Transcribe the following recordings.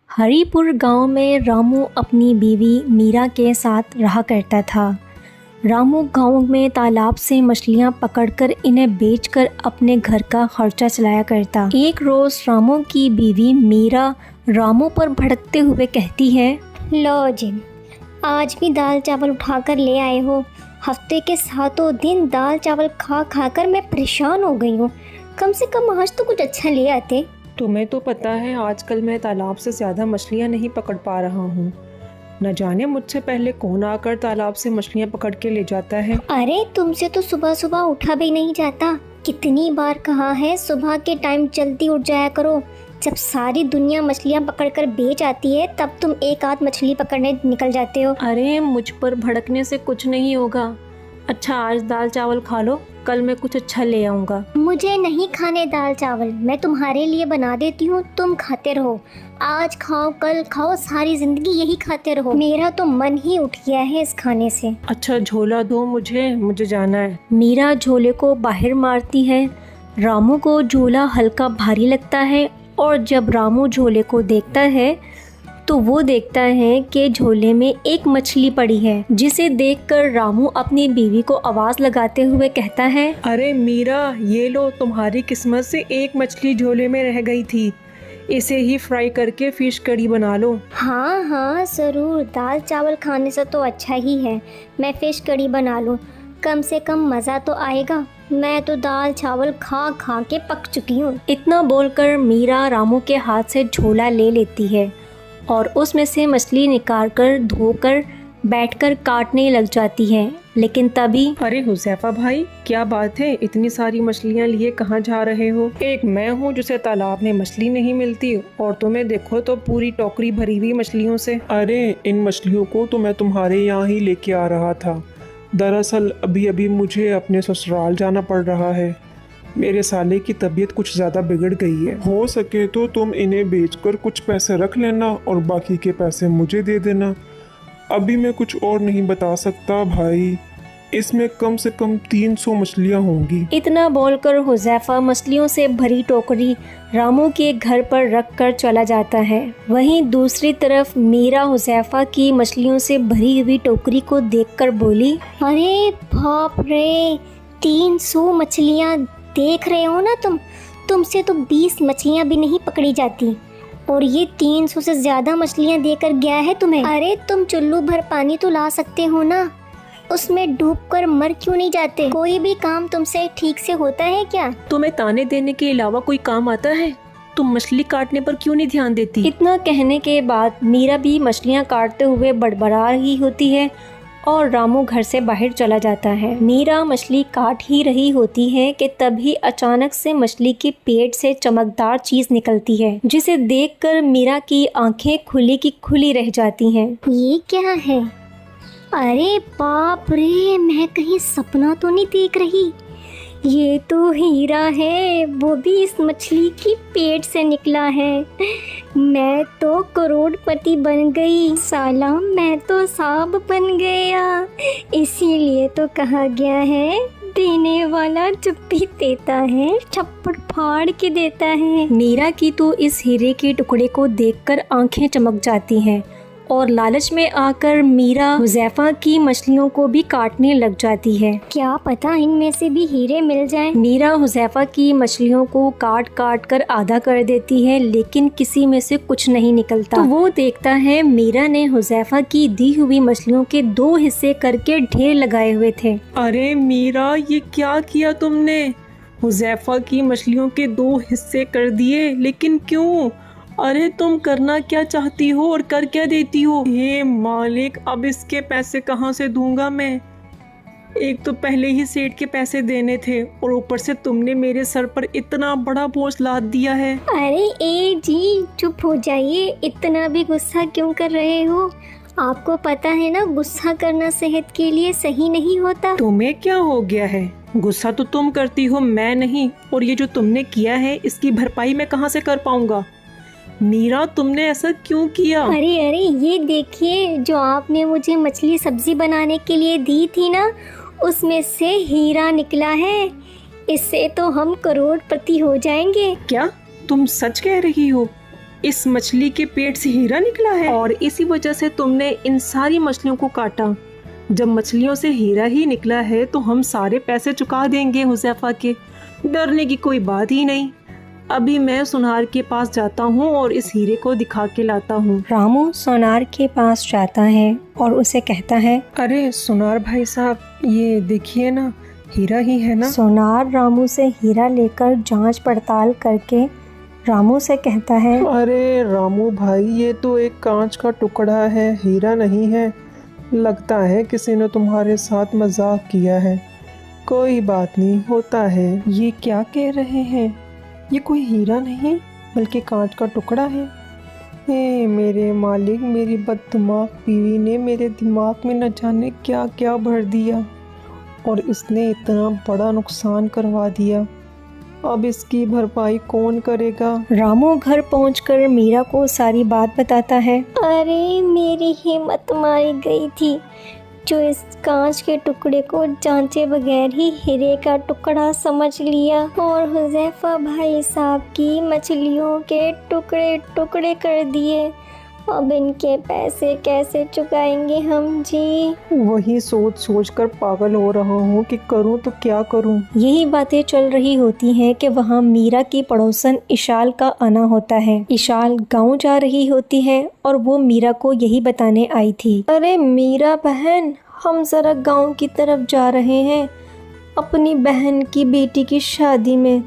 हरिपुर गांव में रामू अपनी बीवी मीरा के साथ रहा करता था। रामू गांव में तालाब से मछलियां पकड़कर इन्हें बेचकर अपने घर का खर्चा चलाया करता। एक रोज रामू की बीवी मीरा रामू पर भड़कते हुए कहती है, लो जी, आज भी दाल चावल उठा कर ले आए हो। हफ्ते के 7 दिन दाल चावल खा खा कर मैं परेशान हो गई हूँ। कम से कम आज तो कुछ अच्छा ले आते। तुम्हें तो पता है आजकल मैं तालाब से ज़्यादा मछलियाँ नहीं पकड़ पा रहा हूँ। न जाने मुझसे पहले कौन आकर तालाब से मछलियाँ पकड़ के ले जाता है। अरे तुमसे तो सुबह सुबह उठा भी नहीं जाता। कितनी बार कहा है सुबह के टाइम जल्दी उठ जाया करो। जब सारी दुनिया मछलियाँ पकड़कर बेच आती है तब तुम एक आध मछली पकड़ने निकल जाते हो। अरे मुझ पर भड़कने से कुछ नहीं होगा। अच्छा आज दाल चावल खा लो, कल मैं कुछ अच्छा ले आऊँगा। मुझे नहीं खाने दाल चावल, मैं तुम्हारे लिए बना देती हूँ, तुम खाते रहो। आज खाओ कल खाओ, सारी जिंदगी यही खाते रहो। मेरा तो मन ही उठ गया है इस खाने से। अच्छा झोला दो मुझे जाना है। मीरा झोले को बाहर मारती है। रामू को झोला हल्का भारी लगता है और जब रामू झोले को देखता है तो वो देखता है कि झोले में एक मछली पड़ी है, जिसे देखकर रामू अपनी बीवी को आवाज लगाते हुए कहता है, अरे मीरा, ये लो, तुम्हारी किस्मत से एक मछली झोले में रह गई थी। इसे ही फ्राई करके फिश कड़ी बना लो। हाँ हाँ जरूर, दाल चावल खाने से तो अच्छा ही है मैं फिश कड़ी बना लूँ। कम से कम मज़ा तो आएगा। मैं तो दाल चावल खा खा के पक चुकी हूँ। इतना बोलकर मीरा रामू के हाथ से झोला ले लेती है और उसमें से मछली निकाल कर धोकर बैठकर काटने लग जाती है। लेकिन तभी अरे हुज़ैफा भाई, क्या बात है, इतनी सारी मछलियाँ लिए कहाँ जा रहे हो? एक मैं हूँ जिसे तालाब में मछली नहीं मिलती और तुम्हें देखो तो पूरी टोकरी भरी हुई मछलियों से। अरे इन मछलियों को तो मैं तुम्हारे यहाँ ही लेके आ रहा था। दरअसल अभी अभी मुझे अपने ससुराल जाना पड़ रहा है। मेरे साले की तबीयत कुछ ज़्यादा बिगड़ गई है। हो सके तो तुम इन्हें बेचकर कुछ पैसे रख लेना और बाकी के पैसे मुझे दे देना। अभी मैं कुछ और नहीं बता सकता भाई, इसमें कम से कम 300 मछलियाँ होंगी। इतना बोलकर हुज़ैफा मछलियों से भरी टोकरी रामू के घर पर रख कर चला जाता है। वहीं दूसरी तरफ मीरा हुज़ैफा की मछलियों से भरी हुई टोकरी को देखकर बोली, अरे बाप रे, 300 मछलियाँ देख रहे हो ना तुमसे तो 20 मछलियाँ भी नहीं पकड़ी जाती और ये 300 से ज़्यादा मछलियाँ देकर गया है तुम्हें। अरे तुम चुल्लू भर पानी तो ला सकते हो ना, उसमें डूबकर मर क्यों नहीं जाते? कोई भी काम तुमसे ठीक से होता है क्या? तुम्हें ताने देने के अलावा कोई काम आता है? तुम मछली काटने पर क्यों नहीं ध्यान देती? इतना कहने के बाद मीरा भी मछलियाँ काटते हुए बड़बड़ा रही होती है और रामू घर से बाहर चला जाता है। मीरा मछली काट ही रही होती है कि तभी अचानक से मछली के पेट से चमकदार चीज निकलती है, जिसे देखकर मीरा की आंखें खुली की खुली रह जाती हैं। ये क्या है? अरे बाप रे, मैं कहीं सपना तो नहीं देख रही? ये तो हीरा है, वो भी इस मछली की पेट से निकला है। मैं तो करोड़पति बन गई साला, मैं तो सांप बन गया। इसीलिए तो कहा गया है, देने वाला चुप्पी देता है, थप्पड़ फाड़ के देता है। मीरा की तो इस हीरे के टुकड़े को देखकर आंखें चमक जाती हैं और लालच में आकर मीरा हुज़ैफा की मछलियों को भी काटने लग जाती है। क्या पता इनमें से भी हीरे मिल जाएं। मीरा हुज़ैफा की मछलियों को काट काट कर आधा कर देती है, लेकिन किसी में से कुछ नहीं निकलता। तो वो देखता है मीरा ने हुज़ैफा की दी हुई मछलियों के 2 हिस्से करके ढेर लगाए हुए थे। अरे मीरा, ये क्या किया तुमने? हुज़ैफा की मछलियों के 2 हिस्से कर दिए, लेकिन क्यों? अरे तुम करना क्या चाहती हो और कर क्या देती हो? हे मालिक, अब इसके पैसे कहाँ से दूंगा मैं? एक तो पहले ही सेठ के पैसे देने थे और ऊपर से तुमने मेरे सर पर इतना बड़ा बोझ लाद दिया है। अरे ए जी, चुप हो जाइए, इतना भी गुस्सा क्यों कर रहे हो? आपको पता है ना, गुस्सा करना सेहत के लिए सही नहीं होता। तुम्हें क्या हो गया है? गुस्सा तो तुम करती हो, मैं नहीं। और ये जो तुमने किया है इसकी भरपाई मैं कहाँ से कर पाऊंगा? मीरा, तुमने ऐसा क्यों किया? अरे अरे, ये देखिए, जो आपने मुझे मछली सब्जी बनाने के लिए दी थी ना, उसमें से हीरा निकला है। इससे तो हम करोड़पति हो जाएंगे। क्या तुम सच कह रही हो? इस मछली के पेट से हीरा निकला है और इसी वजह से तुमने इन सारी मछलियों को काटा। जब मछलियों से हीरा ही निकला है तो हम सारे पैसे चुका देंगे हुज़ैफा के, डरने की कोई बात ही नहीं। अभी मैं सुनार के पास जाता हूँ और इस हीरे को दिखा के लाता हूँ। रामू सोनार के पास जाता है और उसे कहता है, अरे सुनार भाई साहब, ये देखिए ना, हीरा ही है ना। सोनार रामू से हीरा लेकर जांच पड़ताल करके रामू से कहता है, अरे रामू भाई, ये तो एक कांच का टुकड़ा है, हीरा नहीं है। लगता है किसी ने तुम्हारे साथ मजाक किया है। कोई बात नहीं, होता है। ये क्या कह रहे हैं? ये कोई हीरा नहीं बल्कि कांच का टुकड़ा है। हे मेरे मालिक, मेरी बददिमाग बीवी ने मेरे दिमाग में न जाने क्या क्या भर दिया और इसने इतना बड़ा नुकसान करवा दिया। अब इसकी भरपाई कौन करेगा? रामू घर पहुंचकर मीरा को सारी बात बताता है। अरे मेरी हिम्मत मारी गई थी, जो इस कांच के टुकड़े को जांचे बगैर ही हीरे का टुकड़ा समझ लिया और हुज़ैफा भाई साहब की मछलियों के टुकड़े टुकड़े कर दिए। अब इनके पैसे कैसे चुकाएंगे हम जी? वही सोच सोच कर पागल हो रहा हूँ कि करूँ तो क्या करूँ। यही बातें चल रही होती हैं कि वहाँ मीरा की पड़ोसन इशाल का आना होता है। इशाल गांव जा रही होती है और वो मीरा को यही बताने आई थी। अरे मीरा बहन, हम जरा गांव की तरफ जा रहे हैं अपनी बहन की बेटी की शादी में।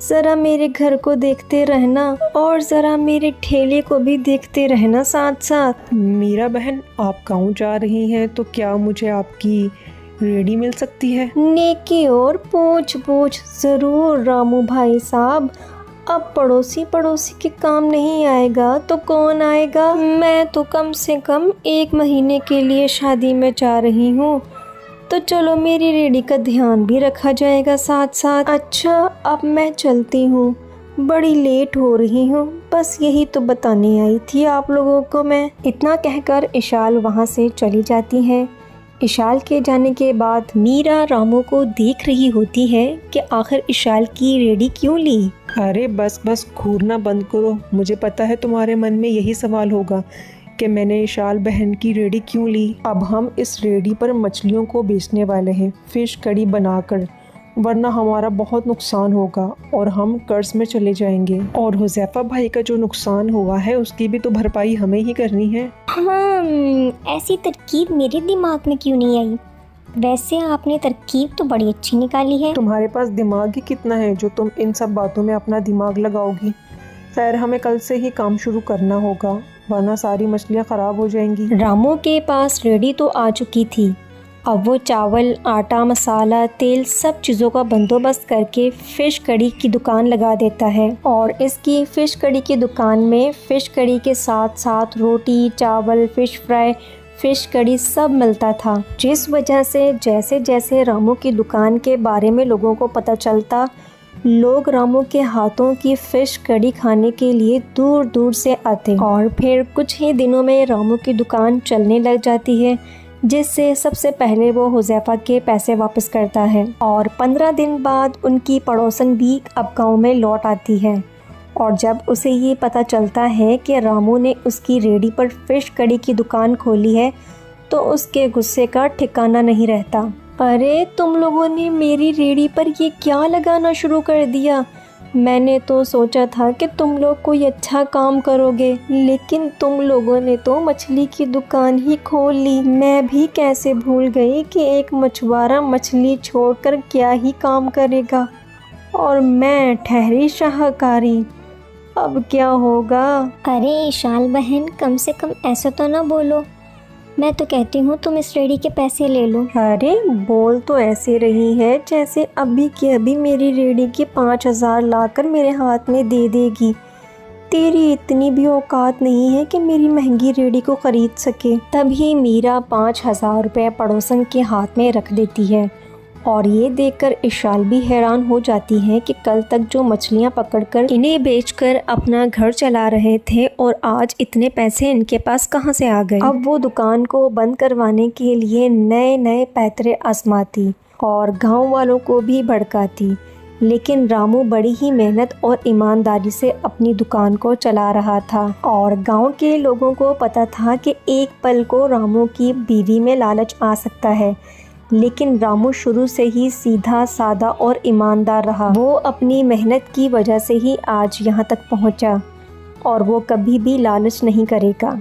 ज़रा मेरे घर को देखते रहना और ज़रा मेरे ठेले को भी देखते रहना साथ साथ। मीरा बहन, आप गाँव जा रही हैं तो क्या मुझे आपकी रेडी मिल सकती है? नेकी और पूछ पूछ ज़रूर रामू भाई साहब। अब पड़ोसी के काम नहीं आएगा तो कौन आएगा? मैं तो कम से कम 1 महीने के लिए शादी में जा रही हूँ, तो चलो मेरी रेडी का ध्यान भी रखा जाएगा साथ साथ। अच्छा, अब मैं चलती हूँ, बड़ी लेट हो रही हूँ, बस यही तो बताने आई थी आप लोगों को मैं। इतना कहकर इशाल वहाँ से चली जाती है। इशाल के जाने के बाद मीरा रामू को देख रही होती है कि आखिर इशाल की रेडी क्यों ली। अरे बस बस, घूरना बंद करो। मुझे पता है तुम्हारे मन में यही सवाल होगा कि मैंने इशाल बहन की रेडी क्यों ली। अब हम इस रेडी पर मछलियों को बेचने वाले हैं, फिश कड़ी बनाकर, वरना हमारा बहुत नुकसान होगा और हम कर्ज में चले जाएंगे। और हुज़ैफा भाई का जो नुकसान हुआ है उसकी भी तो भरपाई हमें ही करनी है। ऐसी तरकीब मेरे दिमाग में क्यों नहीं आई? वैसे आपने तरकीब तो बड़ी अच्छी निकाली है। तुम्हारे पास दिमाग ही कितना है जो तुम इन सब बातों में अपना दिमाग लगाओगी। खैर, हमें कल से ही काम शुरू करना होगा, वरना सारी मछलियाँ ख़राब हो जाएंगी। रामू के पास रेडी तो आ चुकी थी। अब वो चावल, आटा, मसाला, तेल सब चीज़ों का बंदोबस्त करके फ़िश कड़ी की दुकान लगा देता है। और इसकी फ़िश कड़ी की दुकान में फ़िश कड़ी के साथ साथ रोटी, चावल, फ़िश फ्राई, फ़िश कड़ी सब मिलता था। जिस वजह से जैसे जैसे रामू की दुकान के बारे में लोगों को पता चलता, लोग रामू के हाथों की फ़िश कड़ी खाने के लिए दूर दूर से आते। और फिर कुछ ही दिनों में रामू की दुकान चलने लग जाती है, जिससे सबसे पहले वो हुज़ैफा के पैसे वापस करता है। और 15 दिन बाद उनकी पड़ोसन भी अब गाँव में लौट आती है। और जब उसे ये पता चलता है कि रामू ने उसकी रेडी पर फ़िश कड़ी की दुकान खोली है, तो उसके गुस्से का ठिकाना नहीं रहता। अरे तुम लोगों ने मेरी रेडी पर ये क्या लगाना शुरू कर दिया? मैंने तो सोचा था कि तुम लोग कोई अच्छा काम करोगे, लेकिन तुम लोगों ने तो मछली की दुकान ही खोल ली। मैं भी कैसे भूल गई कि एक मछुआरा मछली छोड़कर क्या ही काम करेगा, और मैं ठहरी शाहकारी। अब क्या होगा? अरे इशाल बहन, कम से कम ऐसा तो ना बोलो। मैं तो कहती हूँ तुम इस रेडी के पैसे ले लो। अरे बोल तो ऐसे रही है जैसे अभी के अभी मेरी रेडी के 5000 लाकर मेरे हाथ में दे देगी। तेरी इतनी भी औकात नहीं है कि मेरी महंगी रेडी को खरीद सके। तभी मीरा 5000 रुपये पड़ोसन के हाथ में रख देती है। और ये देखकर इशाल भी हैरान हो जाती है कि कल तक जो मछलियाँ पकड़कर इन्हें बेचकर अपना घर चला रहे थे, और आज इतने पैसे इनके पास कहाँ से आ गए। अब वो दुकान को बंद करवाने के लिए नए नए पैतरे आजमाती और गांव वालों को भी भड़काती लेकिन रामू बड़ी ही मेहनत और ईमानदारी से अपनी दुकान को चला रहा था और गांव के लोगों को पता था कि एक पल को रामू की बीवी में लालच आ सकता है, लेकिन रामू शुरू से ही सीधा सादा और ईमानदार रहा। वो अपनी मेहनत की वजह से ही आज यहाँ तक पहुँचा और वो कभी भी लालच नहीं करेगा।